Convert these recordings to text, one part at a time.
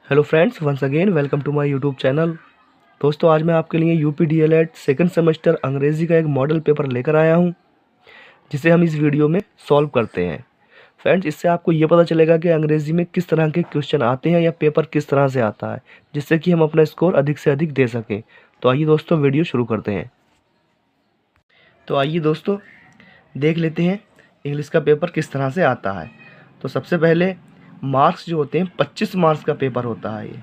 Hello friends, once again welcome to my YouTube channel. दोस्तों, आज मैं आपके लिए यूपी डीएलएड सेकंड सेमेस्टर अंग्रेज़ी का एक मॉडल पेपर लेकर आया हूं, जिसे हम इस वीडियो में सॉल्व करते हैं। फ्रेंड्स, इससे आपको ये पता चलेगा कि अंग्रेज़ी में किस तरह के क्वेश्चन आते हैं या पेपर किस तरह से आता है, जिससे कि हम अपना स्कोर अधिक से अधिक दे सकें। तो आइए दोस्तों, वीडियो शुरू करते हैं। तो आइए दोस्तों, देख लेते हैं इंग्लिश का पेपर किस तरह से आता है। तो सबसे पहले मार्क्स जो होते हैं 25 मार्क्स का पेपर होता है ये,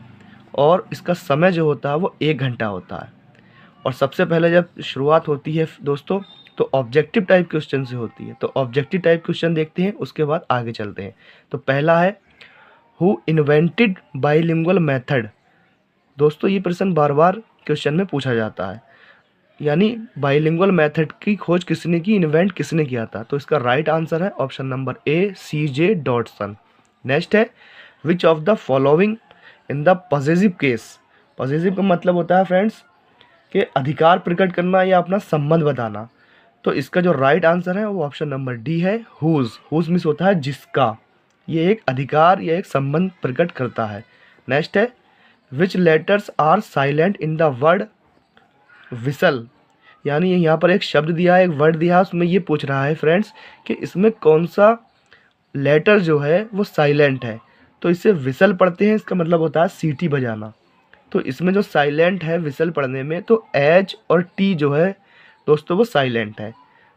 और इसका समय जो होता है वो 1 घंटा होता है। और सबसे पहले जब शुरुआत होती है दोस्तों, तो ऑब्जेक्टिव टाइप क्वेश्चन से होती है। तो ऑब्जेक्टिव टाइप क्वेश्चन देखते हैं, उसके बाद आगे चलते हैं। तो पहला है, हु इन्वेंटेड बाइलिंगुअल मेथड। दोस्तों, ये प्रश्न बार बार क्वेश्चन में पूछा जाता है, यानी बाइलिंगुअल मेथड की खोज किसने की, इन्वेंट किसने किया था। तो इसका राइट आंसर है option number A, CJ Dotson. Next है, which of the following in the possessive case. Possessive का मतलब होता है फ्रेंड्स कि अधिकार प्रकट करना या अपना संबंध बताना। तो इसका जो राइट आंसर है वो ऑप्शन नंबर डी है, हुज। हुज मीन्स होता है जिसका, ये एक अधिकार या एक संबंध प्रकट करता है। नेक्स्ट है, which letters are silent in the word whistle. यानी यहाँ पर एक शब्द दिया है, एक वर्ड दिया है, उसमें ये पूछ रहा है फ्रेंड्स कि इसमें कौन सा लेटर जो है वो साइलेंट है। तो इसे विसल पढ़ते हैं, इसका मतलब होता है सीटी बजाना। तो इसमें जो साइलेंट है विसल पढ़ने में, तो एच और टी जो है दोस्तों वो साइलेंट है।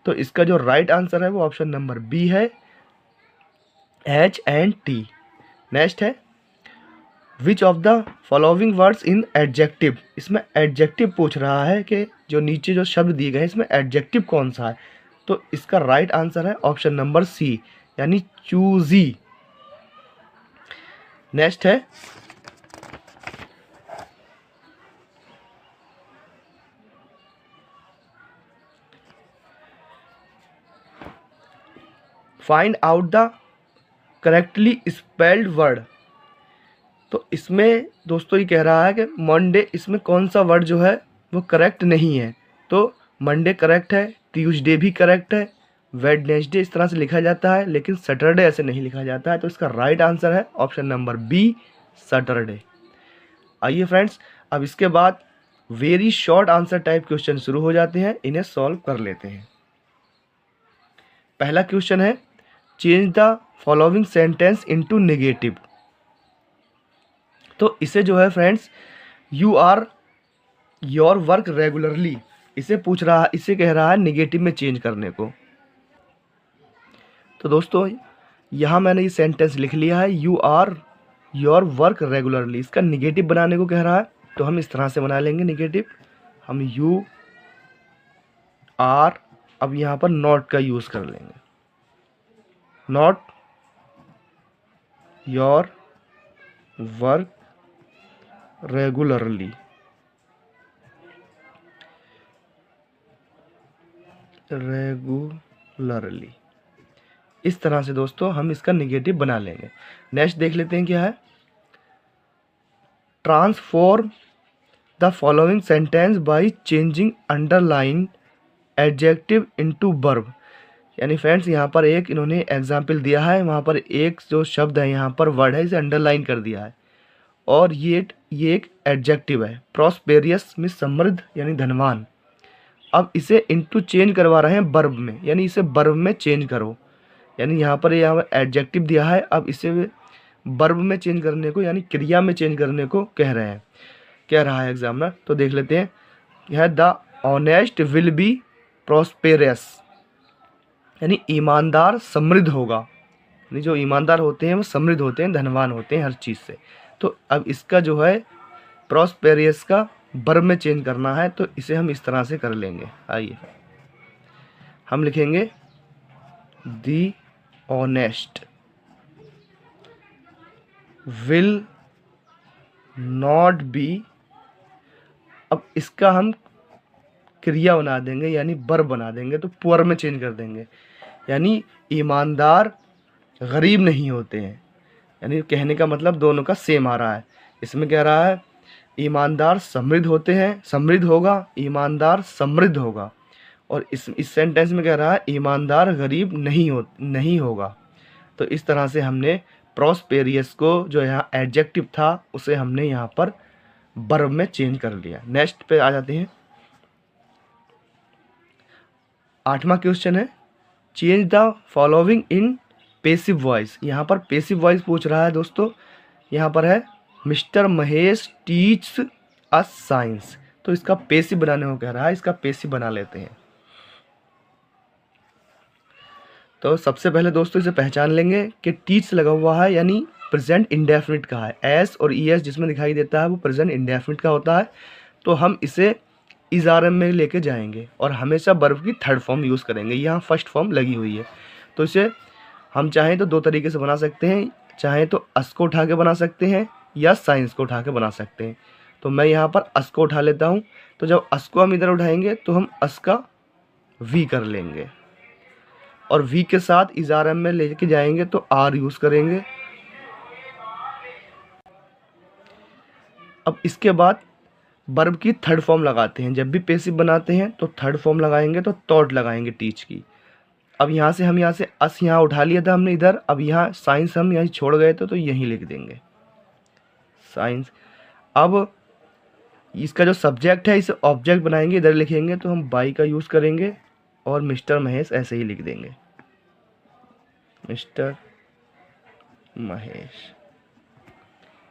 तो इसका जो राइट आंसर है वो ऑप्शन नंबर बी है, एच एंड टी। नेक्स्ट है, which of the following words in adjective. इसमें एडजेक्टिव पूछ रहा है कि जो नीचे जो शब्द दिए गए हैं इसमें एडजेक्टिव कौन सा है। तो इसका राइट आंसर है ऑप्शन नंबर सी, यानी चूजी। नेक्स्ट है, find out the correctly spelled word. तो इसमें दोस्तों ये कह रहा है कि मंडे, इसमें कौन सा वर्ड जो है वो करेक्ट नहीं है। तो मंडे करेक्ट है, ट्यूसडे भी करेक्ट है, वेडनेसडे इस तरह से लिखा जाता है, लेकिन सैटरडे ऐसे नहीं लिखा जाता है। तो इसका राइट आंसर है ऑप्शन नंबर बी, सैटरडे। आइए फ्रेंड्स, अब इसके बाद very short answer type question शुरू हो जाते हैं, इन्हें सॉल्व कर लेते हैं। पहला क्वेश्चन है, change the following sentence into negative. तो इसे जो है friends, you are your work regularly, इसे पूछ रहा है, इसे कह रहा है नेगेटिव में चेंज करने को। तो दोस्तों, यहाँ मैंने ये सेंटेंस लिख लिया है, you are your work regularly. इसका नेगेटिव बनाने को कह रहा है, तो हम इस तरह से बना लेंगे नेगेटिव। हम यू आर, अब यहाँ पर नॉट का यूज़ कर लेंगे, not your work regularly. Regularly इस तरह से दोस्तों हम इसका नेगेटिव बना लेंगे। नेक्स्ट देख लेते हैं क्या है, transform the following sentence by changing underline adjective into verb. यानी फ्रेंड्स, यहाँ पर एक इन्होंने एग्जाम्पल दिया है, वहाँ पर एक जो शब्द है, यहाँ पर वर्ड है, इसे अंडरलाइन कर दिया है, और ये एक एडजेक्टिव है। प्रॉस्पेरियस में समृद्ध यानी धनवान। अब इसे इनटू चेंज करवा रहे हैं वर्ब में, यानी इसे वर्ब में चेंज करो। यानी यहाँ पर एडजेक्टिव दिया है, अब इसे वर्ब में चेंज करने को, यानी क्रिया में चेंज करने को कह रहा है एग्जामिनर। तो देख लेते हैं, यह the honest will be prosperous, यानी ईमानदार समृद्ध होगा। यानी जो ईमानदार होते हैं वो समृद्ध होते हैं, धनवान होते हैं हर चीज़ से। तो अब इसका जो है प्रॉस्पेरियस का वर्ब में चेंज करना है, तो इसे हम इस तरह से कर लेंगे। आइए हम लिखेंगे, दी ऑनेस्ट विल नॉट बी। अब इसका हम क्रिया बना देंगे, यानी वर्ब बना देंगे, तो पुअर में चेंज कर देंगे, यानी ईमानदार गरीब नहीं होते हैं। यानी कहने का मतलब दोनों का सेम आ रहा है। इसमें कह रहा है ईमानदार समृद्ध होते हैं, समृद्ध होगा, ईमानदार समृद्ध होगा, और इस सेंटेंस में कह रहा है ईमानदार गरीब नहीं होगा। तो इस तरह से हमने प्रॉस्पेरियस को जो यहाँ एडजेक्टिव था उसे हमने यहाँ पर वर्ब में चेंज कर लिया। नेक्स्ट पे आ जाते हैं। 8वां क्वेश्चन है change the following in passive voice. यहाँ पर पेसिव वॉइस पूछ रहा है दोस्तों। यहाँ पर है mister Mahesh teach us science, तो इसका पेसिव बनाने को कह रहा है, इसका पेसिव बना लेते हैं। तो सबसे पहले दोस्तों इसे पहचान लेंगे कि टीच लगा हुआ है यानी प्रेजेंट इंडेफिनिट का है। एस और ई एस जिसमें दिखाई देता है वो प्रेजेंट इंडेफिनिट का होता है। तो हम इसे इज आर एम में लेके जाएंगे और हमेशा वर्ब की थर्ड फॉर्म यूज़ करेंगे। यहाँ फर्स्ट फॉर्म लगी हुई है, तो इसे हम चाहें तो दो तरीके से बना सकते हैं। चाहें तो अस को उठा के बना सकते हैं या साइंस को उठा के बना सकते हैं। तो मैं यहाँ पर अस को उठा लेता हूँ। तो जब अस को हम इधर उठाएंगे तो हम अस का वी कर लेंगे और वी के साथ इज आर एम में लेके जाएंगे तो आर यूज़ करेंगे। अब इसके बाद वर्ब की थर्ड फॉर्म लगाते हैं। जब भी पेसिव बनाते हैं तो थर्ड फॉर्म लगाएंगे तो थॉट लगाएंगे टीच की। अब यहाँ से हम यहाँ से अस यहाँ उठा लिया था हमने इधर, अब यहाँ साइंस हम यहाँ छोड़ गए थे तो यहीं लिख देंगे साइंस। अब इसका जो सब्जेक्ट है इसे ऑब्जेक्ट बनाएंगे, इधर लिखेंगे तो हम बाई का यूज़ करेंगे और मिस्टर महेश ऐसे ही लिख देंगे मिस्टर महेश।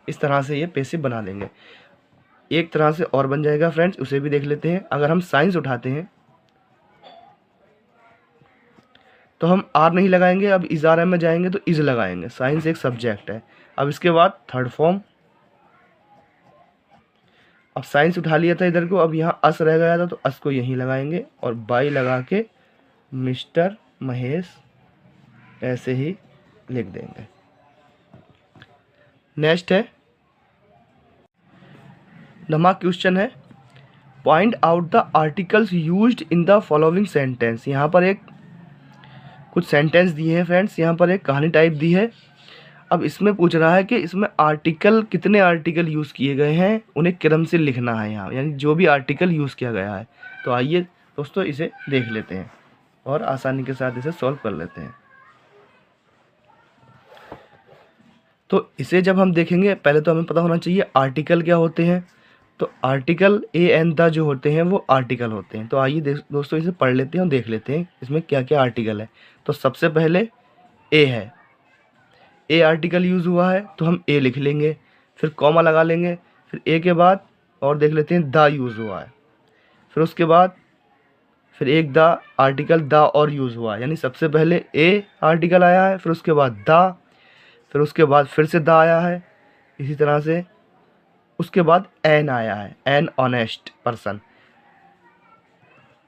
इस तरह से ये पेसिव बना देंगे। एक तरह से और बन जाएगा फ्रेंड्स, उसे भी देख लेते हैं। अगर हम साइंस उठाते हैं तो हम आर नहीं लगाएंगे, अब इज आर एम में जाएंगे तो इज लगाएंगे। साइंस एक सब्जेक्ट है। अब इसके बाद थर्ड फॉर्म, अब साइंस उठा लिया था इधर को, अब यहाँ अस रह गया था तो अस को यहीं लगाएंगे और बाई लगा के मिस्टर महेश ऐसे ही लिख देंगे। नेक्स्ट है 9वां क्वेश्चन है point out the articles used in the following sentence. यहाँ पर एक कुछ सेंटेंस दिए हैं फ्रेंड्स, यहाँ पर एक कहानी टाइप दी है। अब इसमें पूछ रहा है कि इसमें आर्टिकल कितने आर्टिकल यूज़ किए गए हैं, उन्हें क्रम से लिखना है यहाँ, यानी जो भी आर्टिकल यूज़ किया गया है। तो आइए दोस्तों इसे देख लेते हैं और आसानी के साथ इसे सॉल्व कर लेते हैं। तो इसे जब हम देखेंगे पहले तो हमें पता होना चाहिए आर्टिकल क्या होते हैं। तो आर्टिकल ए एंड द जो होते हैं वो आर्टिकल होते हैं। तो आइए दोस्तों इसे पढ़ लेते हैं और देख लेते हैं इसमें क्या क्या आर्टिकल है। तो सबसे पहले ए है, ए आर्टिकल यूज़ हुआ है तो हम ए लिख लेंगे, फिर कॉमा लगा लेंगे, फिर ए के बाद और देख लेते हैं द यूज़ हुआ है, फिर उसके बाद फिर एक द आर्टिकल द और यूज़ हुआ है, यानी सबसे पहले ए आर्टिकल आया है, फिर उसके बाद द, फिर उसके बाद फिर से द आया है। इसी तरह से उसके बाद एन आया है, एन ऑनेस्ट पर्सन।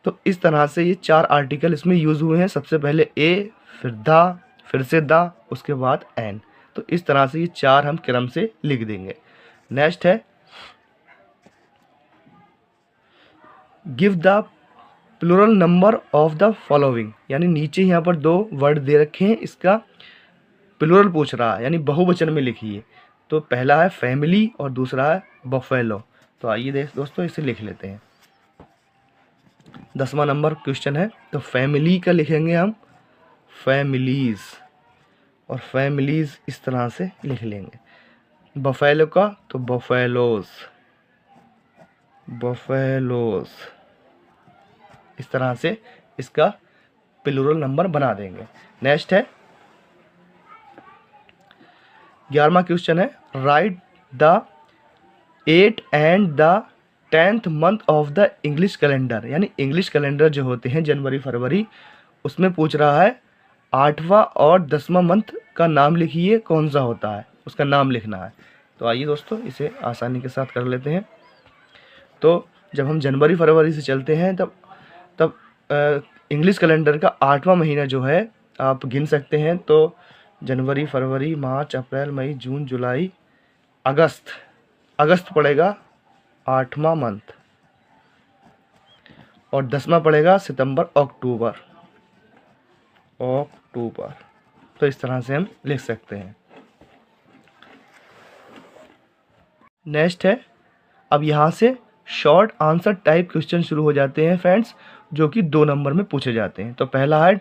तो इस तरह से ये 4 आर्टिकल इसमें यूज़ हुए हैं। सबसे पहले ए, फिर द, फिर से द, उसके बाद एन। तो इस तरह से ये 4 हम क्रम से लिख देंगे। नेक्स्ट है give the plural number of the following, यानी नीचे यहाँ पर 2 वर्ड दे रखे हैं, इसका प्लूरल पूछ रहा है यानी बहुवचन में लिखिए। तो पहला है फैमिली और दूसरा है बफेलो। तो आइए दोस्तों इसे लिख लेते हैं। 10वां नंबर क्वेश्चन है, तो फैमिली का लिखेंगे हम फैमिलीज और फैमिलीज इस तरह से लिख लेंगे। बफेलो का तो बफेलोज, बफेलोज इस तरह से इसका प्लूरल नंबर बना देंगे। नेक्स्ट है 11वां क्वेश्चन है right the 8th and the 10th month of the English calendar, यानी इंग्लिश कैलेंडर जो होते हैं जनवरी फरवरी, उसमें पूछ रहा है 8वां और 10वां मंथ का नाम लिखिए, कौन सा होता है उसका नाम लिखना है। तो आइए दोस्तों इसे आसानी के साथ कर लेते हैं। तो जब हम जनवरी फरवरी से चलते हैं तब इंग्लिश कैलेंडर का 8वां महीना जो है आप गिन सकते हैं। तो जनवरी फरवरी मार्च अप्रैल मई जून जुलाई अगस्त, अगस्त पड़ेगा 8वां मंथ और 10वां पड़ेगा सितंबर अक्टूबर, अक्टूबर। तो इस तरह से हम लिख सकते हैं। नेक्स्ट है अब यहाँ से शॉर्ट आंसर टाइप क्वेश्चन शुरू हो जाते हैं फ्रेंड्स, जो कि 2 नंबर में पूछे जाते हैं। तो पहला है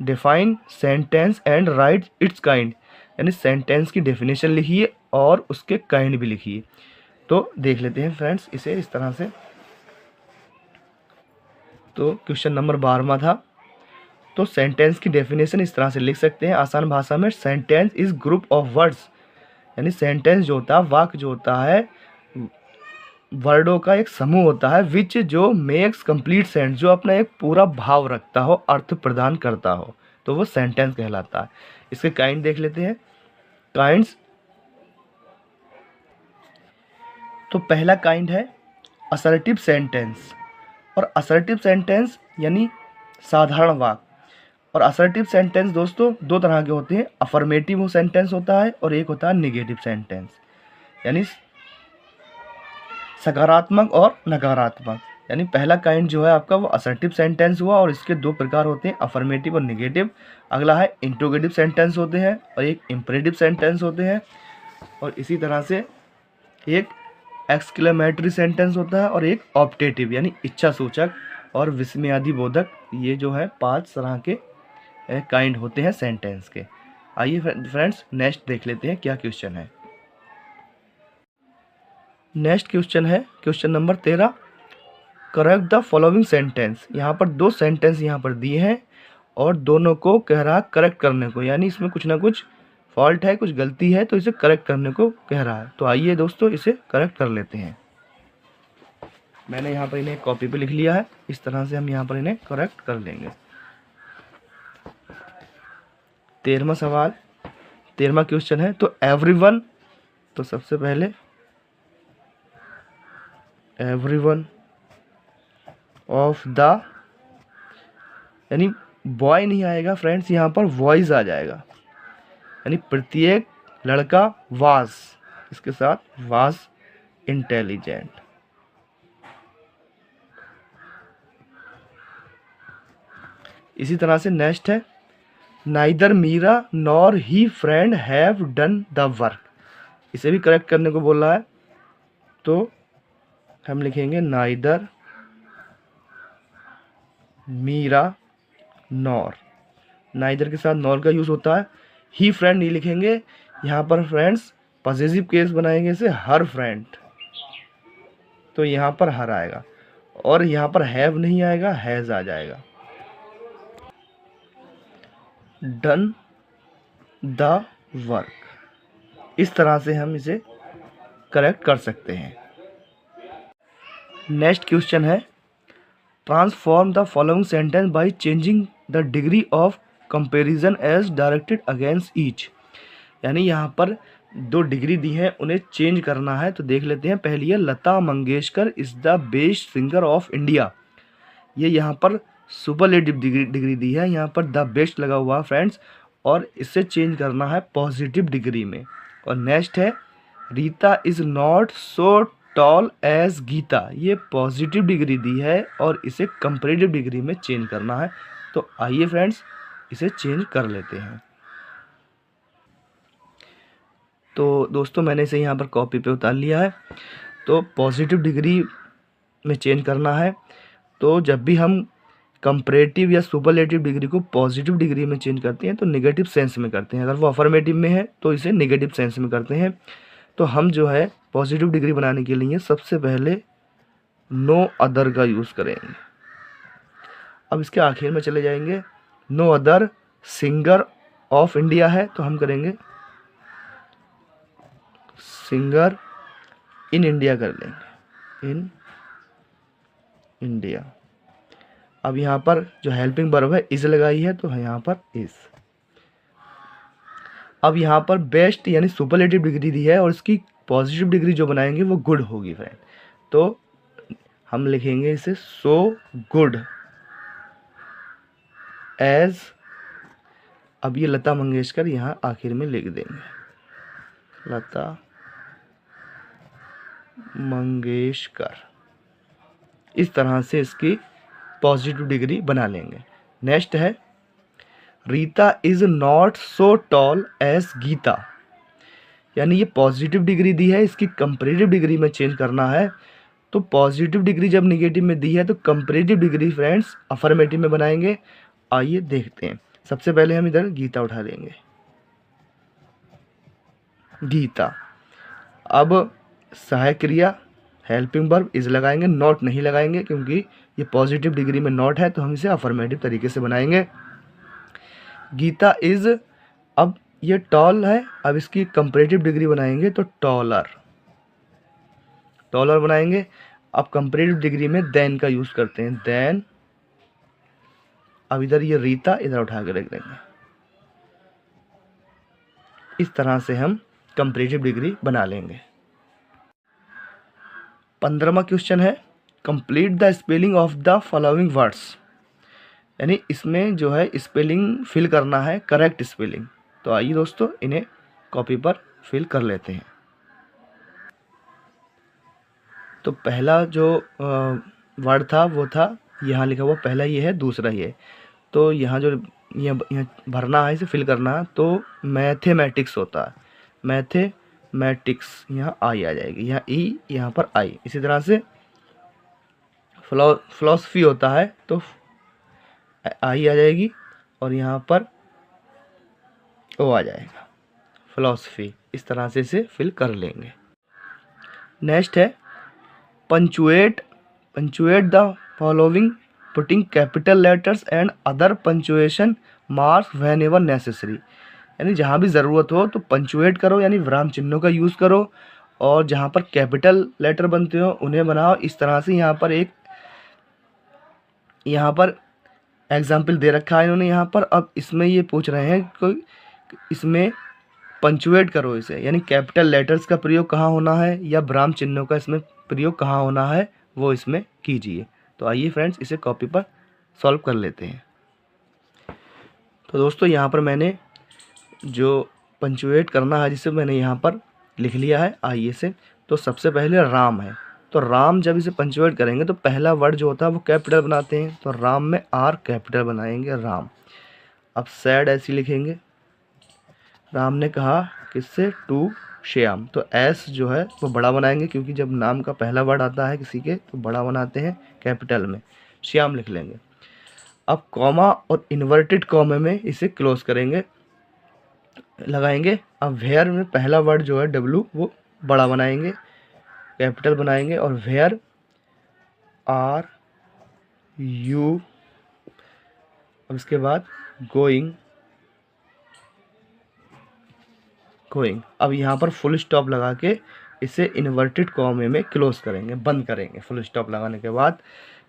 define sentence and right it's kind, यानी सेंटेंस की डेफिनेशन लिखिए और उसके काइंड भी लिखिए। तो देख लेते हैं फ्रेंड्स इसे इस तरह से। तो क्वेश्चन नंबर 12वां था। तो सेंटेंस की डेफिनेशन इस तरह से लिख सकते हैं आसान भाषा में, sentence is group of words, यानी सेंटेंस जो होता है, वाक्य जो होता है, वर्डों का एक समूह होता है, विच जो मेक्स कंप्लीट सेंस, जो अपना एक पूरा भाव रखता हो, अर्थ प्रदान करता हो, तो वो सेंटेंस कहलाता है। इसके काइंड देख लेते हैं। काइंड्स, तो पहला काइंड है असर्टिव सेंटेंस। और असर्टिव सेंटेंस यानी साधारण वाक्य। और असर्टिव सेंटेंस दोस्तों दो तरह के होते हैं, अफर्मेटिव सेंटेंस होता है और एक होता है निगेटिव सेंटेंस, यानी सकारात्मक और नकारात्मक। यानी पहला काइंड जो है आपका वो असर्टिव सेंटेंस हुआ और इसके दो प्रकार होते हैं, अफर्मेटिव और निगेटिव। अगला है इंट्रोगेटिव सेंटेंस होते हैं और एक इम्परेटिव सेंटेंस होते हैं। और इसी तरह से एक एक्सक्लेमेटरी सेंटेंस होता है और एक ऑप्टेटिव यानी इच्छा सूचक और विस्मयादि बोधक। ये जो है 5 तरह के काइंड होते हैं सेंटेंस के। आइए फ्रेंड्स नेक्स्ट देख लेते हैं क्या क्वेश्चन है। नेक्स्ट क्वेश्चन है question number 13, correct the following sentence. यहाँ पर 2 सेंटेंस यहाँ पर दिए हैं और दोनों को कह रहा है करेक्ट करने को, यानी इसमें कुछ ना कुछ फॉल्ट है, कुछ गलती है, तो इसे करेक्ट करने को कह रहा है। तो आइए दोस्तों इसे करेक्ट कर लेते हैं। मैंने यहाँ पर इन्हें कॉपी पे लिख लिया है, इस तरह से हम यहाँ पर इन्हें करेक्ट कर लेंगे। 13वां सवाल, 13वां क्वेश्चन है, तो एवरीवन, तो सबसे पहले एवरीवन ऑफ द, यानी बॉय नहीं आएगा फ्रेंड्स, यहाँ पर वॉइस आ जाएगा, यानी प्रत्येक लड़का वाज, इसके साथ वाज इंटेलिजेंट। इसी तरह से नेक्स्ट है, neither Meera nor he friend have done the work. इसे भी करेक्ट करने को बोला है, तो हम लिखेंगे नाइदर मीरा नॉर, नाइदर के साथ नॉर का यूज होता है। ही फ्रेंड नहीं लिखेंगे, यहाँ पर फ्रेंड्स पॉसेसिव केस बनाएंगे इसे, हर फ्रेंड, तो यहाँ पर हर आएगा और यहाँ पर हैव नहीं आएगा, हैज आ जाएगा। डन द वर्क, इस तरह से हम इसे करेक्ट कर सकते हैं। नेक्स्ट क्वेश्चन है, transform the following sentence by changing the degree of comparison as directed against each. यानी यहाँ पर 2 डिग्री दी है, उन्हें चेंज करना है। तो देख लेते हैं। पहली है Lata Mangeshkar is the best singer of India. ये यहाँ पर सुपरलेटिव डिग्री दी है, यहाँ पर द बेस्ट लगा हुआ है फ्रेंड्स, और इसे चेंज करना है पॉजिटिव डिग्री में। और नेक्स्ट है Rita is not so tall as Geeta. ये पॉजिटिव डिग्री दी है और इसे कंपैरेटिव डिग्री में चेंज करना है। तो आइए फ्रेंड्स इसे चेंज कर लेते हैं। तो दोस्तों मैंने इसे यहाँ पर कॉपी पे उतार लिया है। तो पॉजिटिव डिग्री में चेंज करना है। तो जब भी हम कंपैरेटिव या सुपरलेटिव डिग्री को पॉजिटिव डिग्री में चेंज करते हैं तो नेगेटिव सेंस में करते हैं। अगर वो अफर्मेटिव में है तो इसे नेगेटिव सेंस में करते हैं। तो हम जो है पॉजिटिव डिग्री बनाने के लिए सबसे पहले नो अदर का यूज़ करेंगे। अब इसके आखिर में चले जाएंगे, no other singer of India है, तो हम करेंगे सिंगर इन इंडिया कर लेंगे, इन इंडिया। अब यहाँ पर जो हेल्पिंग वर्ब है इज लगाई है, तो यहाँ पर इज। अब यहाँ पर बेस्ट यानी सुपरलेटिव डिग्री दी है और इसकी पॉजिटिव डिग्री जो बनाएंगे वो गुड होगी फ्रेंड। तो हम लिखेंगे इसे सो गुड एज, अब ये लता मंगेशकर यहाँ आखिर में लिख देंगे, लता मंगेशकर। इस तरह से इसकी पॉजिटिव डिग्री बना लेंगे। नेक्स्ट है Rita is not so tall as Geeta. यानी ये पॉजिटिव डिग्री दी है, इसकी कंपैरेटिव डिग्री में चेंज करना है। तो पॉजिटिव डिग्री जब निगेटिव में दी है तो कंपैरेटिव डिग्री फ्रेंड्स अफर्मेटिव में बनाएंगे। आइए देखते हैं। सबसे पहले हम इधर गीता उठा देंगे, गीता। अब सहायक क्रिया हेल्पिंग वर्ब इज लगाएंगे, नॉट नहीं लगाएंगे क्योंकि ये पॉजिटिव डिग्री में नॉट है, तो हम इसे अफर्मेटिव तरीके से बनाएंगे। गीता इज, अब ये टॉल है, अब इसकी कंपैरेटिव डिग्री बनाएंगे तो टॉलर, टॉलर बनाएंगे। अब कंपैरेटिव डिग्री में देन का यूज करते हैं, देन। अब इधर ये रीता इधर उठा के रख देंगे। इस तरह से हम कंपैरेटिव डिग्री बना लेंगे। 15वां क्वेश्चन है complete the spelling of the following words, यानी इसमें जो है स्पेलिंग फिल करना है, करेक्ट स्पेलिंग। तो आइए दोस्तों इन्हें कॉपी पर फिल कर लेते हैं। तो पहला जो वर्ड था वो था यहाँ लिखा हुआ, पहला ये है, दूसरा ये है। तो यहाँ जो यहाँ भरना है, इसे फिल करना है, तो मैथमेटिक्स होता है, मैथमेटिक्स, यहाँ आई आ जाएगी, यहाँ ई, यहाँ पर आई। इसी तरह से फिलॉसफी होता है तो आई आ जाएगी और यहाँ पर ओ आ जाएगा, फिलॉसफी। इस तरह से इसे फिल कर लेंगे। नेक्स्ट है punctuate, punctuate the following putting capital letters and other punctuation marks when ever necessary, यानी जहाँ भी ज़रूरत हो तो पंचुएट करो, यानी विराम चिन्हों का यूज़ करो, और जहाँ पर कैपिटल लेटर बनते हो उन्हें बनाओ। इस तरह से यहाँ पर एक, यहाँ पर एग्जाम्पल दे रखा है इन्होंने यहाँ पर। अब इसमें ये पूछ रहे हैं कि इसमें पंचुएट करो इसे, यानी कैपिटल लेटर्स का प्रयोग कहाँ होना है या विराम चिन्हों का इसमें प्रयोग कहाँ होना है, वो इसमें कीजिए। तो आइए फ्रेंड्स इसे कॉपी पर सॉल्व कर लेते हैं। तो दोस्तों यहाँ पर मैंने जो पंचुएट करना है जिसे मैंने यहाँ पर लिख लिया है, आइए से। तो सबसे पहले राम है, तो राम जब इसे पंचुएट करेंगे तो पहला वर्ड जो होता है वो कैपिटल बनाते हैं, तो राम में आर कैपिटल बनाएंगे, राम। अब सैड ऐसे लिखेंगे, राम ने कहा किससे, टू श्याम, तो एस जो है वो बड़ा बनाएंगे क्योंकि जब नाम का पहला वर्ड आता है किसी के तो बड़ा बनाते हैं कैपिटल में, श्याम लिख लेंगे। अब कॉमा और इन्वर्टेड कॉमा में इसे क्लोज करेंगे, लगाएंगे। अब वेयर में पहला वर्ड जो है डब्लू वो बड़ा बनाएंगे, कैपिटल बनाएंगे, और वेयर आर यू, अब इसके बाद गोइंग, गोइंग। अब यहाँ पर फुल स्टॉप लगा के इसे इन्वर्टेड कॉमे में क्लोज करेंगे, बंद करेंगे। फुल स्टॉप लगाने के बाद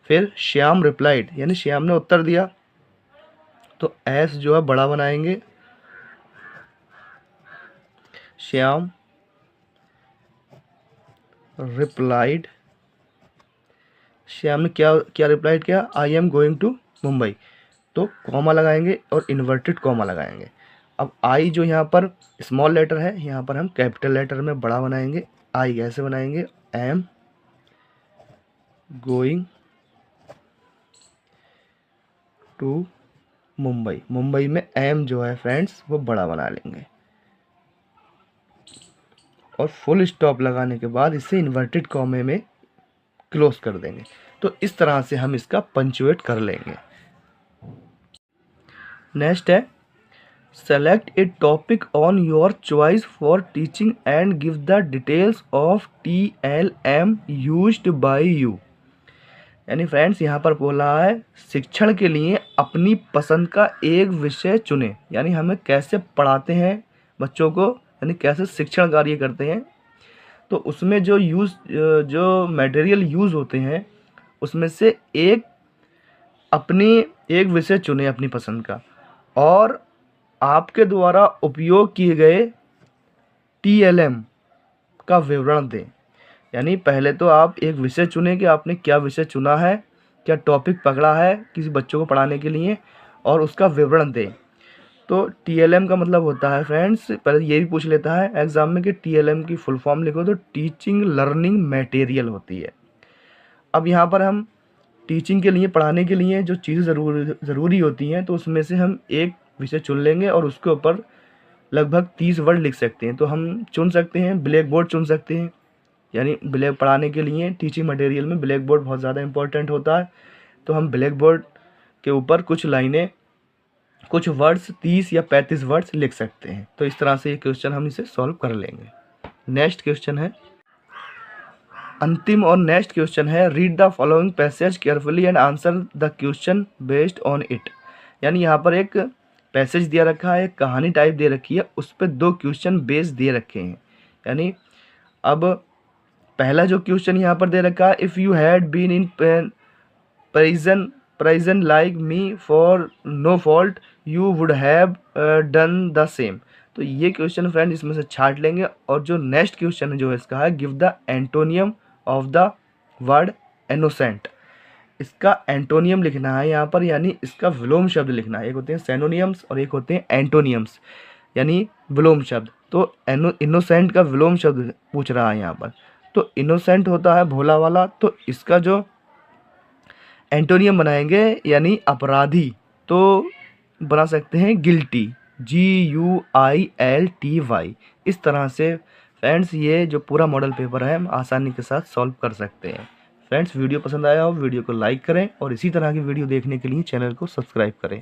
फिर श्याम रिप्लाइड, यानी श्याम ने उत्तर दिया, तो एस जो है बड़ा बनाएंगे, श्याम रिप्लाइड, श्याम ने क्या क्या रिप्लाइड किया, I am going to Mumbai, तो कॉमा लगाएंगे और इन्वर्टेड कॉमा लगाएंगे। अब आई जो यहाँ पर स्मॉल लेटर है, यहाँ पर हम कैपिटल लेटर में बड़ा बनाएंगे, आई कैसे बनाएंगे, am going to Mumbai, Mumbai में एम जो है फ्रेंड्स वो बड़ा बना लेंगे, और फुल स्टॉप लगाने के बाद इसे इन्वर्टेड कॉमे में क्लोज कर देंगे। तो इस तरह से हम इसका पंचुएट कर लेंगे। नेक्स्ट है select A topic on your choice for teaching and give the details of TLM used by you, यानी फ्रेंड्स यहाँ पर बोला है शिक्षण के लिए अपनी पसंद का एक विषय चुने, यानी हमें कैसे पढ़ाते हैं बच्चों को, यानी कैसे शिक्षण कार्य करते हैं, तो उसमें जो मटेरियल यूज़ होते हैं उसमें से एक विषय चुने अपनी पसंद का, और आपके द्वारा उपयोग किए गए TLM का विवरण दें। यानी पहले तो आप एक विषय चुनें कि आपने क्या विषय चुना है, क्या टॉपिक पकड़ा है किसी बच्चों को पढ़ाने के लिए, और उसका विवरण दें। तो TLM का मतलब होता है फ्रेंड्स, पहले ये भी पूछ लेता है एग्जाम में कि TLM की फुल फॉर्म लिखो, तो टीचिंग लर्निंग मटेरियल होती है। अब यहाँ पर हम टीचिंग के लिए, पढ़ाने के लिए जो चीज़ें ज़रूरी होती हैं, तो उसमें से हम एक विषय चुन लेंगे और उसके ऊपर लगभग 30 वर्ड लिख सकते हैं। तो हम चुन सकते हैं ब्लैक बोर्ड चुन सकते हैं, यानी ब्लैक पढ़ाने के लिए टीचिंग मटेरियल में ब्लैक बोर्ड बहुत ज़्यादा इंपॉर्टेंट होता है। तो हम ब्लैक बोर्ड के ऊपर कुछ लाइनें कुछ वर्ड्स 30 या 35 वर्ड्स लिख सकते हैं। तो इस तरह से ये क्वेश्चन हम इसे सॉल्व कर लेंगे। नेक्स्ट क्वेश्चन है, अंतिम और नेक्स्ट क्वेश्चन है, read the following passage carefully and answer the question based on it. यानी यहाँ पर एक पैसेज दिया रखा है, एक कहानी टाइप दे रखी है, उस पर 2 क्वेश्चन बेस दिए रखे हैं। यानी अब पहला जो क्वेश्चन यहाँ पर दे रखा है, if you had been in prison like me for no fault you would have done the same। तो ये क्वेश्चन फ्रेंड इसमें से छाट लेंगे। और जो नेक्स्ट क्वेश्चन है जो है इसका है, give the antonym of the word innocent. इसका एंटोनियम लिखना है यहाँ पर, यानी इसका विलोम शब्द लिखना है। एक होते हैं सैनोनियम्स और एक होते हैं एंटोनियम्स, यानी विलोम शब्द। तो इनोसेंट का विलोम शब्द पूछ रहा है यहाँ पर। तो इनोसेंट होता है भोला वाला, तो इसका जो एंटोनियम बनाएंगे यानी अपराधी, तो बना सकते हैं गिल्टी, GUILTY। इस तरह से फ्रेंड्स ये जो पूरा मॉडल पेपर है हम आसानी के साथ सॉल्व कर सकते हैं। फ्रेंड्स वीडियो पसंद आया हो वीडियो को लाइक करें और इसी तरह की वीडियो देखने के लिए चैनल को सब्सक्राइब करें।